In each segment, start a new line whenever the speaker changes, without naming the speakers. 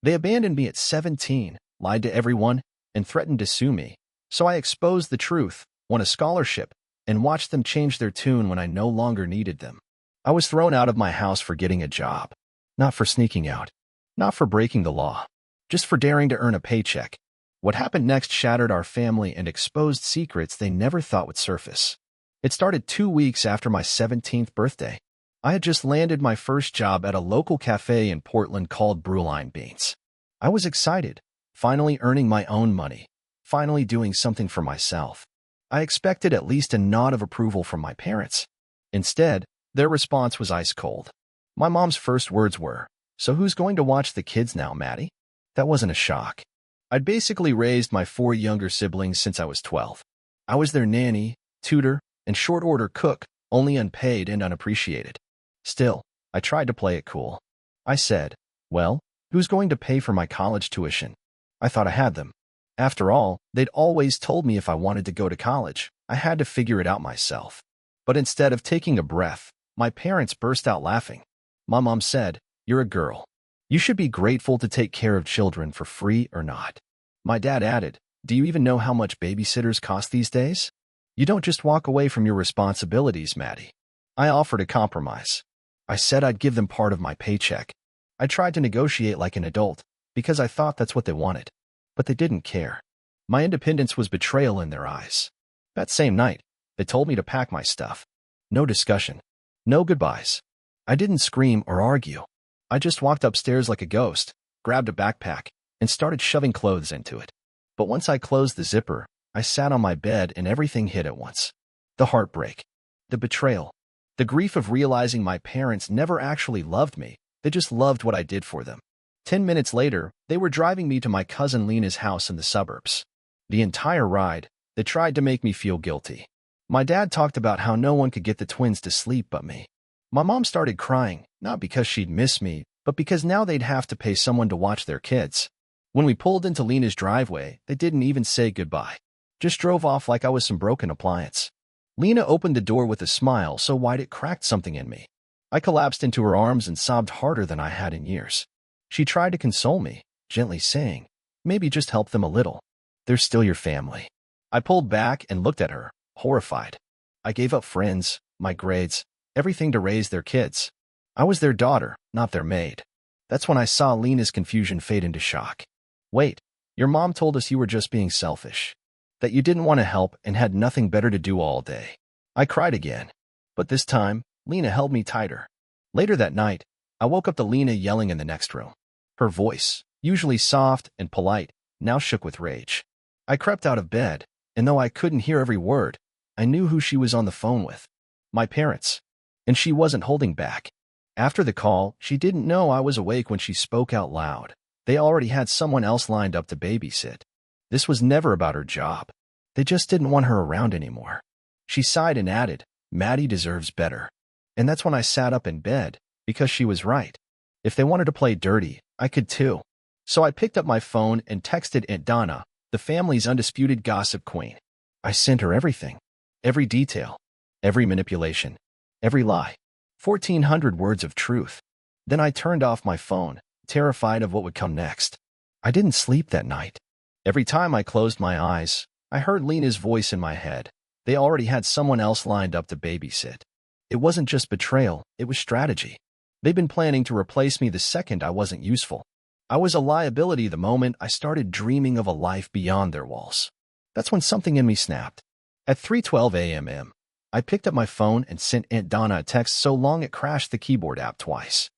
They abandoned me at 17, lied to everyone, and threatened to sue me. So I exposed the truth, won a scholarship, and watched them change their tune when I no longer needed them. I was thrown out of my house for getting a job, not for sneaking out, not for breaking the law, just for daring to earn a paycheck. What happened next shattered our family and exposed secrets they never thought would surface. It started 2 weeks after my 17th birthday. I had just landed my first job at a local cafe in Portland called Brewline Beans. I was excited, finally earning my own money, finally doing something for myself. I expected at least a nod of approval from my parents. Instead, their response was ice cold. My mom's first words were, "So who's going to watch the kids now, Maddie?" That wasn't a shock. I'd basically raised my 4 younger siblings since I was 12. I was their nanny, tutor, and short-order cook, only unpaid and unappreciated. Still, I tried to play it cool. I said, "Well, who's going to pay for my college tuition?" I thought I had them. After all, they'd always told me if I wanted to go to college, I had to figure it out myself. But instead of taking a breath, my parents burst out laughing. My mom said, "You're a girl. You should be grateful to take care of children for free or not." My dad added, "Do you even know how much babysitters cost these days? You don't just walk away from your responsibilities, Maddie." I offered a compromise. I said I'd give them part of my paycheck. I tried to negotiate like an adult, because I thought that's what they wanted. But they didn't care. My independence was betrayal in their eyes. That same night, they told me to pack my stuff. No discussion. No goodbyes. I didn't scream or argue. I just walked upstairs like a ghost, grabbed a backpack, and started shoving clothes into it. But once I closed the zipper, I sat on my bed and everything hit at once. The heartbreak. The betrayal. The grief of realizing my parents never actually loved me. They just loved what I did for them. 10 minutes later, they were driving me to my cousin Lena's house in the suburbs. The entire ride, they tried to make me feel guilty. My dad talked about how no one could get the twins to sleep but me. My mom started crying, not because she'd miss me, but because now they'd have to pay someone to watch their kids. When we pulled into Lena's driveway, they didn't even say goodbye. Just drove off like I was some broken appliance. Lena opened the door with a smile so wide it cracked something in me. I collapsed into her arms and sobbed harder than I had in years. She tried to console me, gently saying, "Maybe just help them a little. They're still your family." I pulled back and looked at her, horrified. I gave up friends, my grades, everything to raise their kids. I was their daughter, not their maid. That's when I saw Lena's confusion fade into shock. "Wait, your mom told us you were just being selfish, that you didn't want to help and had nothing better to do all day." I cried again, but this time, Lena held me tighter. Later that night, I woke up to Lena yelling in the next room. Her voice, usually soft and polite, now shook with rage. I crept out of bed, and though I couldn't hear every word, I knew who she was on the phone with. My parents. And she wasn't holding back. After the call, she didn't know I was awake when she spoke out loud. They already had someone else lined up to babysit. This was never about her job. They just didn't want her around anymore. She sighed and added, "Maddie deserves better." And that's when I sat up in bed, because she was right. If they wanted to play dirty, I could too. So I picked up my phone and texted Aunt Donna, the family's undisputed gossip queen. I sent her everything. Every detail. Every manipulation. Every lie. 1,400 words of truth. Then I turned off my phone, terrified of what would come next. I didn't sleep that night. Every time I closed my eyes, I heard Lena's voice in my head. They already had someone else lined up to babysit. It wasn't just betrayal, it was strategy. They'd been planning to replace me the second I wasn't useful. I was a liability the moment I started dreaming of a life beyond their walls. That's when something in me snapped. At 3:12 a.m., I picked up my phone and sent Aunt Donna a text so long it crashed the keyboard app twice.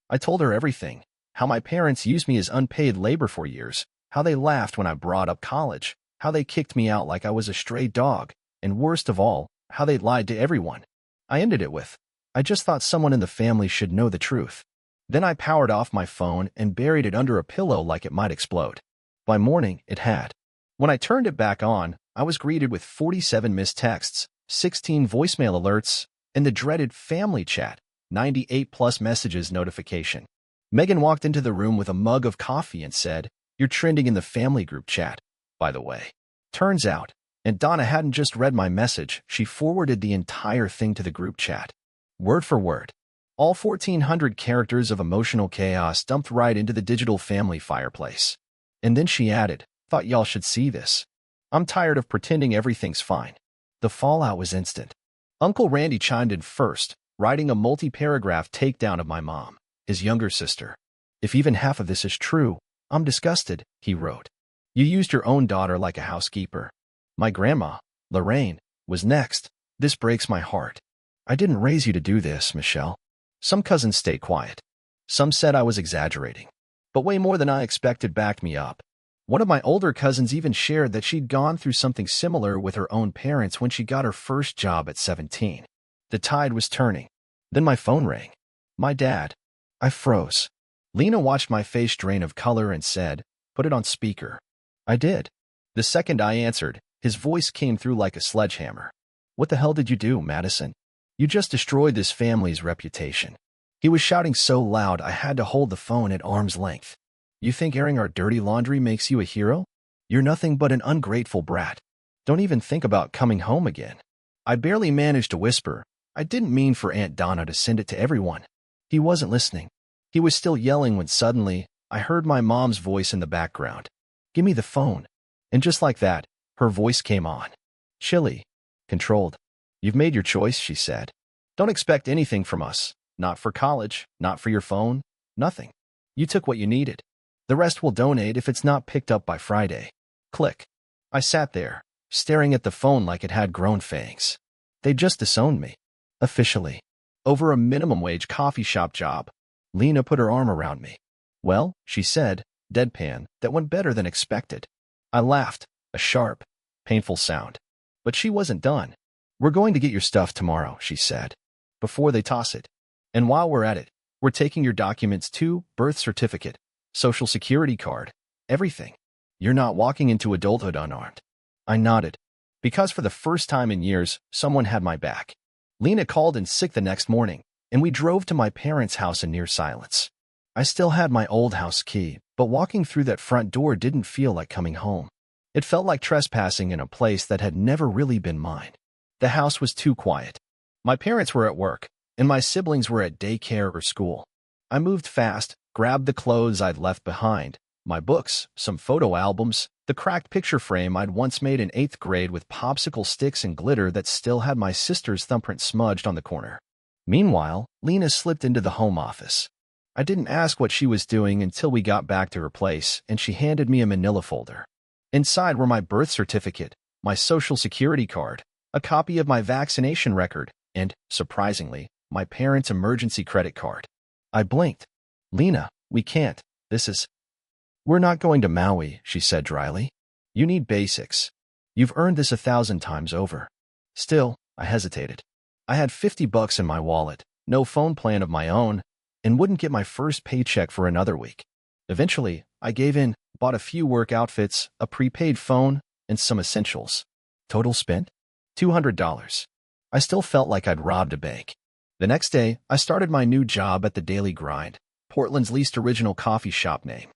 I told her everything, how my parents used me as unpaid labor for years, how they laughed when I brought up college, how they kicked me out like I was a stray dog, and worst of all, how they lied to everyone. I ended it with, "I just thought someone in the family should know the truth." Then I powered off my phone and buried it under a pillow like it might explode. By morning, it had. When I turned it back on, I was greeted with 47 missed texts, 16 voicemail alerts, and the dreaded family chat, 98+ messages notification. Megan walked into the room with a mug of coffee and said, "You're trending in the family group chat, by the way." Turns out, Aunt Donna hadn't just read my message, she forwarded the entire thing to the group chat. Word for word. All 1,400 characters of emotional chaos dumped right into the digital family fireplace. And then she added, "Thought y'all should see this. I'm tired of pretending everything's fine." The fallout was instant. Uncle Randy chimed in first, writing a multi-paragraph takedown of my mom, his younger sister. "If even half of this is true, I'm disgusted," he wrote. "You used your own daughter like a housekeeper." My grandma, Lorraine, was next. "This breaks my heart. I didn't raise you to do this, Michelle." Some cousins stayed quiet. Some said I was exaggerating. But way more than I expected backed me up. One of my older cousins even shared that she'd gone through something similar with her own parents when she got her first job at 17. The tide was turning. Then my phone rang. My dad. I froze. Lena watched my face drain of color and said, "Put it on speaker." I did. The second I answered, his voice came through like a sledgehammer. "What the hell did you do, Madison? You just destroyed this family's reputation." He was shouting so loud I had to hold the phone at arm's length. "You think airing our dirty laundry makes you a hero? You're nothing but an ungrateful brat. Don't even think about coming home again." I barely managed to whisper, "I didn't mean for Aunt Donna to send it to everyone." He wasn't listening. He was still yelling when suddenly I heard my mom's voice in the background. "Give me the phone." And just like that, her voice came on. Chilly. Controlled. "You've made your choice," she said. "Don't expect anything from us. Not for college, not for your phone, nothing. You took what you needed. The rest will donate if it's not picked up by Friday." Click. I sat there, staring at the phone like it had grown fangs. They just disowned me. Officially. Over a minimum wage coffee shop job. Lena put her arm around me. "Well," she said, deadpan, that went better than expected. I laughed, a sharp, painful sound. But she wasn't done. "We're going to get your stuff tomorrow," she said, "before they toss it. And while we're at it, we're taking your documents too, birth certificate, social security card, everything. You're not walking into adulthood unarmed." I nodded. Because for the first time in years, someone had my back. Lena called in sick the next morning, and we drove to my parents' house in near silence. I still had my old house key, but walking through that front door didn't feel like coming home. It felt like trespassing in a place that had never really been mine. The house was too quiet. My parents were at work, and my siblings were at daycare or school. I moved fast, grabbed the clothes I'd left behind, my books, some photo albums, the cracked picture frame I'd once made in 8th grade with popsicle sticks and glitter that still had my sister's thumbprint smudged on the corner. Meanwhile, Lena slipped into the home office. I didn't ask what she was doing until we got back to her place, and she handed me a manila folder. Inside were my birth certificate, my social security card, a copy of my vaccination record, and, surprisingly, my parents' emergency credit card. I blinked. "Lena, we can't. This is—" "We're not going to Maui," she said dryly. "You need basics. You've earned this 1,000 times over." Still, I hesitated. I had $50 in my wallet, no phone plan of my own, and wouldn't get my first paycheck for another week. Eventually, I gave in, bought a few work outfits, a prepaid phone, and some essentials. Total spent? $200. I still felt like I'd robbed a bank. The next day, I started my new job at the Daily Grind, Portland's least original coffee shop name.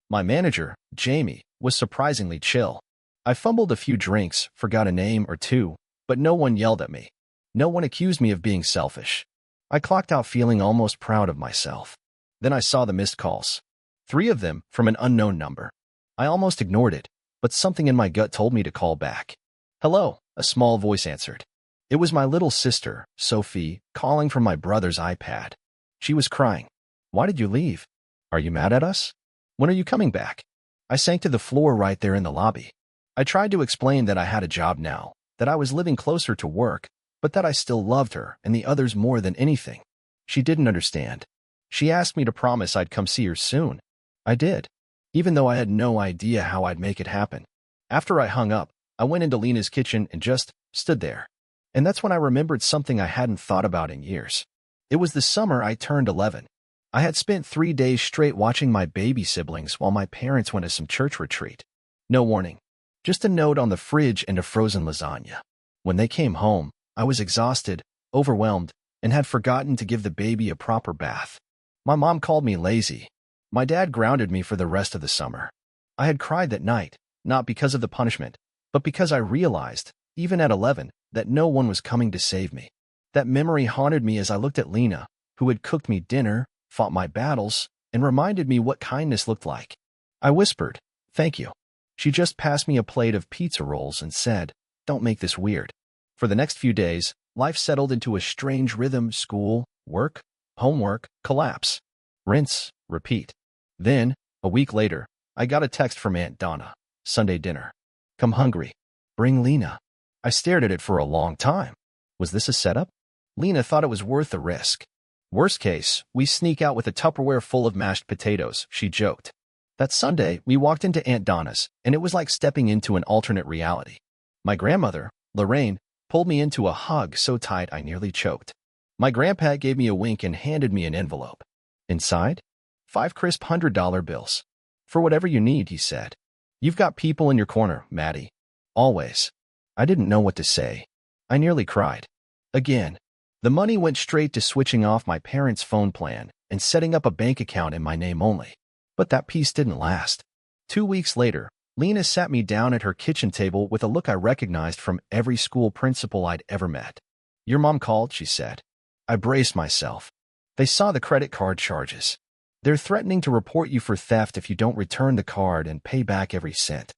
My manager, Jamie, was surprisingly chill. I fumbled a few drinks, forgot a name or two, but no one yelled at me. No one accused me of being selfish. I clocked out feeling almost proud of myself. Then I saw the missed calls. 3 of them from an unknown number. I almost ignored it, but something in my gut told me to call back. "Hello," a small voice answered. It was my little sister, Sophie, calling from my brother's iPad. She was crying. "Why did you leave? Are you mad at us? When are you coming back?" I sank to the floor right there in the lobby. I tried to explain that I had a job now, that I was living closer to work, but that I still loved her and the others more than anything. She didn't understand. She asked me to promise I'd come see her soon. I did, even though I had no idea how I'd make it happen. After I hung up, I went into Lena's kitchen and just stood there. And that's when I remembered something I hadn't thought about in years. It was the summer I turned 11. I had spent 3 days straight watching my baby siblings while my parents went to some church retreat. No warning. Just a note on the fridge and a frozen lasagna. When they came home, I was exhausted, overwhelmed, and had forgotten to give the baby a proper bath. My mom called me lazy. My dad grounded me for the rest of the summer. I had cried that night, not because of the punishment, but because I realized, even at 11, that no one was coming to save me. That memory haunted me as I looked at Lena, who had cooked me dinner, fought my battles, and reminded me what kindness looked like. I whispered, "Thank you." She just passed me a plate of pizza rolls and said, "Don't make this weird." For the next few days, life settled into a strange rhythm: school, work, homework, collapse. Rinse, repeat. Then, a week later, I got a text from Aunt Donna. "Sunday dinner. Come hungry. Bring Lena." I stared at it for a long time. Was this a setup? Lena thought it was worth the risk. "Worst case, we sneak out with a Tupperware full of mashed potatoes," she joked. That Sunday, we walked into Aunt Donna's, and it was like stepping into an alternate reality. My grandmother, Lorraine, pulled me into a hug so tight I nearly choked. My grandpa gave me a wink and handed me an envelope. Inside, 5 crisp $100 bills. "For whatever you need," he said. "You've got people in your corner, Maddie. Always." I didn't know what to say. I nearly cried. Again. The money went straight to switching off my parents' phone plan and setting up a bank account in my name only. But that peace didn't last. 2 weeks later, Lena sat me down at her kitchen table with a look I recognized from every school principal I'd ever met. "Your mom called," she said. I braced myself. "They saw the credit card charges. They're threatening to report you for theft if you don't return the card and pay back every cent."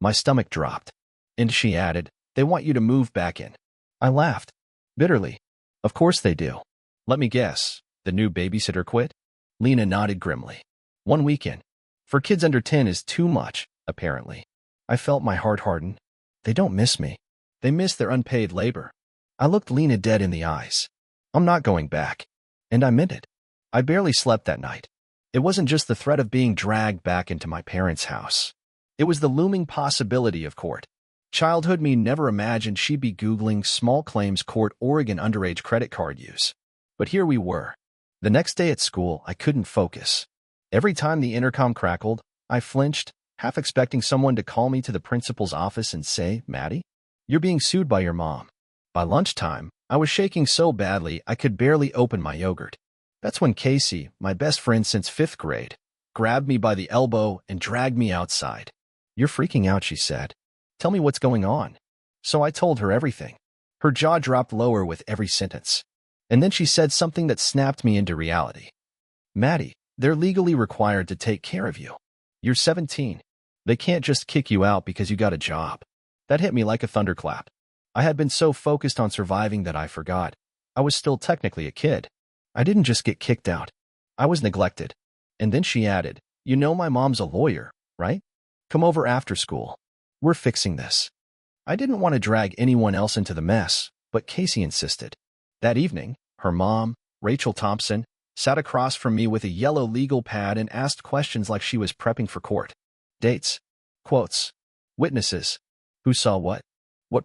My stomach dropped. And she added, "They want you to move back in." I laughed. Bitterly. "Of course they do. Let me guess. The new babysitter quit?" Lena nodded grimly. "1 weekend. For kids under 10 is too much, apparently." I felt my heart harden. They don't miss me. They miss their unpaid labor. I looked Lena dead in the eyes. "I'm not going back." And I meant it. I barely slept that night. It wasn't just the threat of being dragged back into my parents' house. It was the looming possibility of court. Childhood me never imagined she'd be Googling small claims court Oregon underage credit card use. But here we were. The next day at school, I couldn't focus. Every time the intercom crackled, I flinched, half expecting someone to call me to the principal's office and say, "Maddie, you're being sued by your mom." By lunchtime, I was shaking so badly I could barely open my yogurt. That's when Casey, my best friend since 5th grade, grabbed me by the elbow and dragged me outside. "You're freaking out," she said. "Tell me what's going on." So I told her everything. Her jaw dropped lower with every sentence. And then she said something that snapped me into reality. "Maddie, they're legally required to take care of you. You're 17. They can't just kick you out because you got a job." That hit me like a thunderclap. I had been so focused on surviving that I forgot I was still technically a kid. I didn't just get kicked out. I was neglected. And then she added, "You know my mom's a lawyer, right? Come over after school. We're fixing this." I didn't want to drag anyone else into the mess, but Casey insisted. That evening, her mom, Rachel Thompson, sat across from me with a yellow legal pad and asked questions like she was prepping for court. Dates, quotes, witnesses, who saw what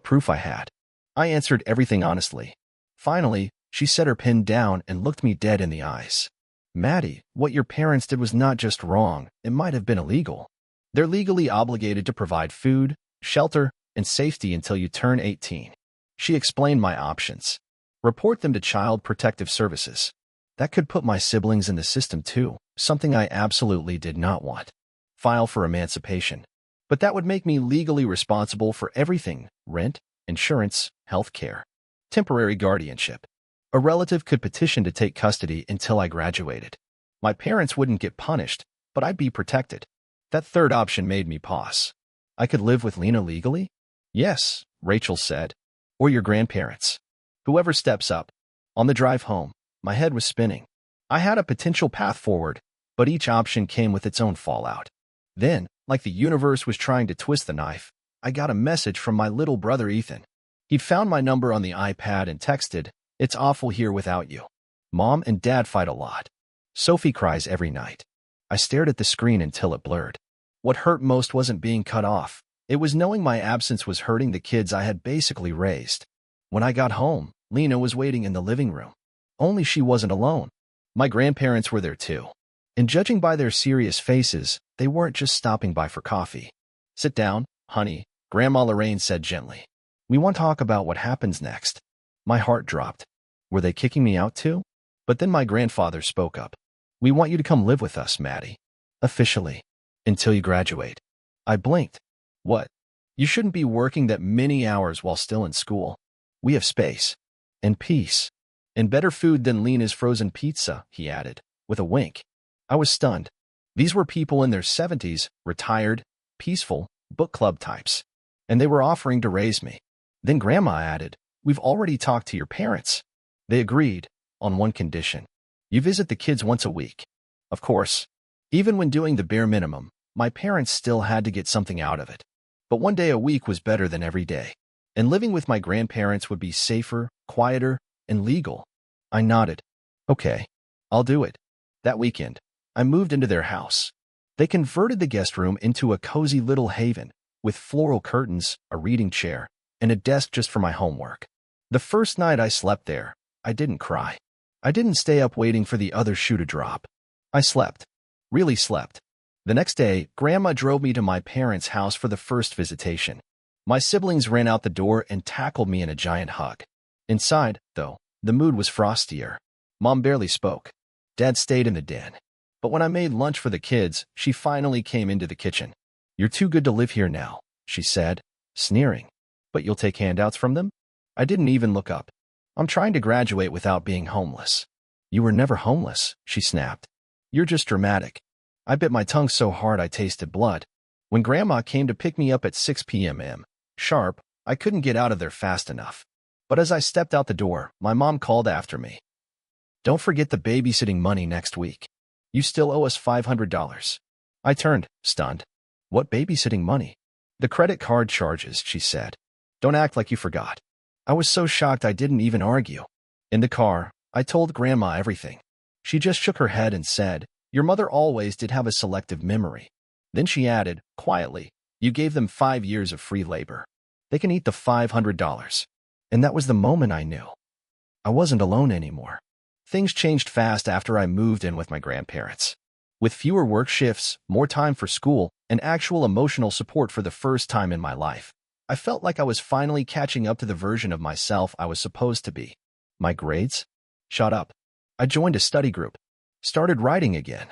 proof I had. I answered everything honestly. Finally, she set her pen down and looked me dead in the eyes. "Maddie, what your parents did was not just wrong, it might have been illegal. They're legally obligated to provide food, shelter, and safety until you turn 18. She explained my options. Report them to Child Protective Services. That could put my siblings in the system too, something I absolutely did not want. File for emancipation. But that would make me legally responsible for everything: rent, insurance, health care, temporary guardianship. A relative could petition to take custody until I graduated. My parents wouldn't get punished, but I'd be protected. That third option made me pause. I could live with Lena legally? "Yes," Rachel said. "Or your grandparents. Whoever steps up." On the drive home, my head was spinning. I had a potential path forward, but each option came with its own fallout. Then, like the universe was trying to twist the knife, I got a message from my little brother Ethan. He'd found my number on the iPad and texted, "It's awful here without you. Mom and Dad fight a lot. Sophie cries every night." I stared at the screen until it blurred. What hurt most wasn't being cut off. It was knowing my absence was hurting the kids I had basically raised. When I got home, Lena was waiting in the living room. Only she wasn't alone. My grandparents were there too. And judging by their serious faces, they weren't just stopping by for coffee. "Sit down, honey," Grandma Lorraine said gently. "We want to talk about what happens next." My heart dropped. Were they kicking me out too? But then my grandfather spoke up. "We want you to come live with us, Maddie. Officially. Until you graduate." I blinked. "What? You shouldn't be working that many hours while still in school. We have space. And peace. And better food than Lena's frozen pizza, he added, with a wink. I was stunned. These were people in their 70s, retired, peaceful, book club types. And they were offering to raise me. Then Grandma added, "We've already talked to your parents." They agreed, on one condition. You visit the kids once a week. Of course. Even when doing the bare minimum, my parents still had to get something out of it. But one day a week was better than every day. And living with my grandparents would be safer, quieter, and legal. I nodded. Okay, I'll do it. That weekend, I moved into their house. They converted the guest room into a cozy little haven, with floral curtains, a reading chair, and a desk just for my homework. The first night I slept there, I didn't cry. I didn't stay up waiting for the other shoe to drop. I slept. Really slept. The next day, Grandma drove me to my parents' house for the first visitation. My siblings ran out the door and tackled me in a giant hug. Inside, though, the mood was frostier. Mom barely spoke. Dad stayed in the den. But when I made lunch for the kids, she finally came into the kitchen. "You're too good to live here now," she said, sneering. "But you'll take handouts from them?" I didn't even look up. "I'm trying to graduate without being homeless." "You were never homeless," she snapped. "You're just dramatic." I bit my tongue so hard I tasted blood. When Grandma came to pick me up at 6 p.m. sharp, I couldn't get out of there fast enough. But as I stepped out the door, my mom called after me. "Don't forget the babysitting money next week. You still owe us $500. I turned, stunned. "What babysitting money?" "The credit card charges," she said. "Don't act like you forgot." I was so shocked I didn't even argue. In the car, I told Grandma everything. She just shook her head and said, "Your mother always did have a selective memory." Then she added, quietly, "You gave them 5 years of free labor. They can eat the $500. And that was the moment I knew. I wasn't alone anymore. Things changed fast after I moved in with my grandparents. With fewer work shifts, more time for school, and actual emotional support for the first time in my life, I felt like I was finally catching up to the version of myself I was supposed to be. My grades? Shut up. I joined a study group. Started writing again.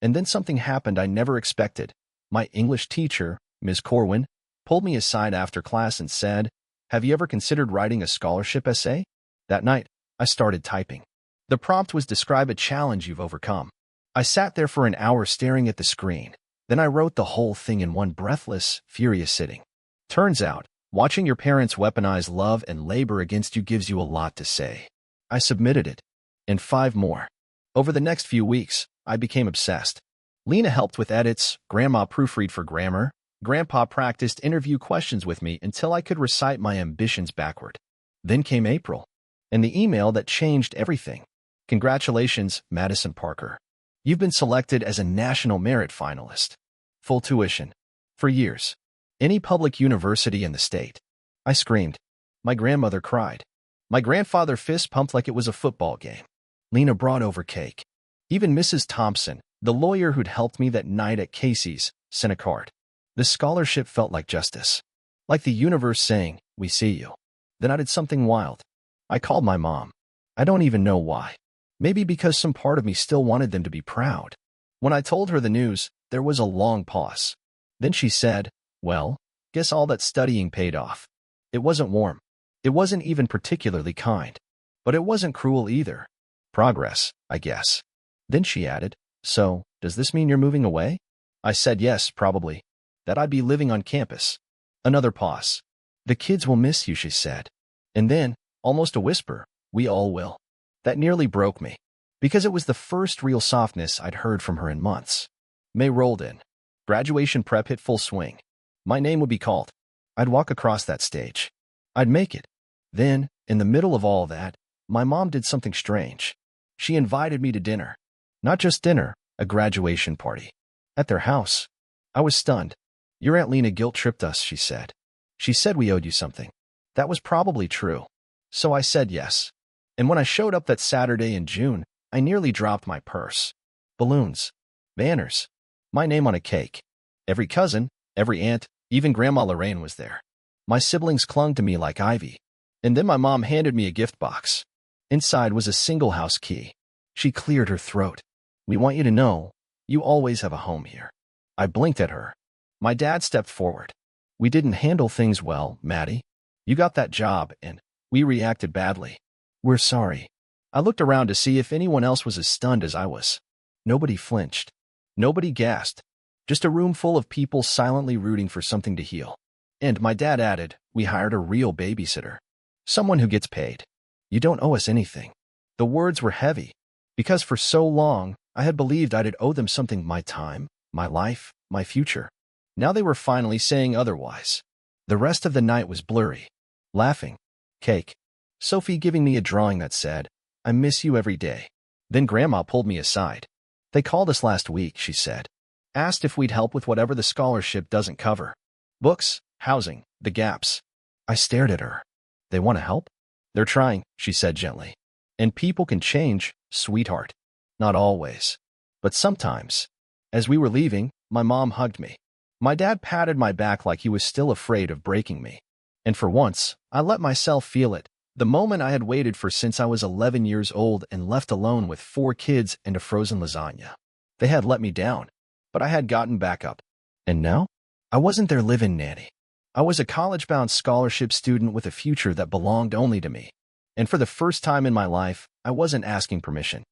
And then something happened I never expected. My English teacher, Ms. Corwin, pulled me aside after class and said, "Have you ever considered writing a scholarship essay?" That night, I started typing. The prompt was describe a challenge you've overcome. I sat there for an hour staring at the screen. Then I wrote the whole thing in one breathless, furious sitting. Turns out, watching your parents weaponize love and labor against you gives you a lot to say. I submitted it. And 5 more. Over the next few weeks, I became obsessed. Lena helped with edits, Grandma proofread for grammar, Grandpa practiced interview questions with me until I could recite my ambitions backward. Then came April, and the email that changed everything. "Congratulations, Madison Parker. You've been selected as a National Merit Finalist. Full tuition. For years. Any public university in the state." I screamed. My grandmother cried. My grandfather fist pumped like it was a football game. Lena brought over cake. Even Mrs. Thompson, the lawyer who'd helped me that night at Casey's, sent a card. The scholarship felt like justice. Like the universe saying, "We see you." Then I did something wild. I called my mom. I don't even know why. Maybe because some part of me still wanted them to be proud. When I told her the news, there was a long pause. Then she said, "Well, guess all that studying paid off." It wasn't warm. It wasn't even particularly kind. But it wasn't cruel either. Progress, I guess. Then she added, "So, does this mean you're moving away?" I said yes, probably. That I'd be living on campus. Another pause. "The kids will miss you," she said. And then, almost a whisper, "We all will." That nearly broke me, because it was the first real softness I'd heard from her in months. May rolled in. Graduation prep hit full swing. My name would be called. I'd walk across that stage. I'd make it. Then, in the middle of all that, my mom did something strange. She invited me to dinner. Not just dinner, a graduation party. At their house. I was stunned. "Your Aunt Lena guilt-tripped us," she said. "She said we owed you something." That was probably true. So I said yes. And when I showed up that Saturday in June, I nearly dropped my purse. Balloons. Banners. My name on a cake. Every cousin, every aunt, even Grandma Lorraine was there. My siblings clung to me like ivy. And then my mom handed me a gift box. Inside was a single house key. She cleared her throat. "We want you to know, you always have a home here." I blinked at her. My dad stepped forward. "We didn't handle things well, Maddie. You got that job, and we reacted badly. We're sorry." I looked around to see if anyone else was as stunned as I was. Nobody flinched. Nobody gasped. Just a room full of people silently rooting for something to heal. And my dad added, "We hired a real babysitter. Someone who gets paid. You don't owe us anything." The words were heavy, because for so long, I had believed I'd owe them something: my time, my life, my future. Now they were finally saying otherwise. The rest of the night was blurry. Laughing. Cake. Sophie giving me a drawing that said, "I miss you every day." Then Grandma pulled me aside. "They called us last week," she said. "Asked if we'd help with whatever the scholarship doesn't cover. Books, housing, the gaps." I stared at her. "They want to help?" "They're trying," she said gently. "And people can change, sweetheart. Not always. But sometimes." As we were leaving, my mom hugged me. My dad patted my back like he was still afraid of breaking me. And for once, I let myself feel it. The moment I had waited for since I was 11 years old and left alone with 4 kids and a frozen lasagna. They had let me down, but I had gotten back up. And now? I wasn't their live-in nanny. I was a college-bound scholarship student with a future that belonged only to me. And for the first time in my life, I wasn't asking permission.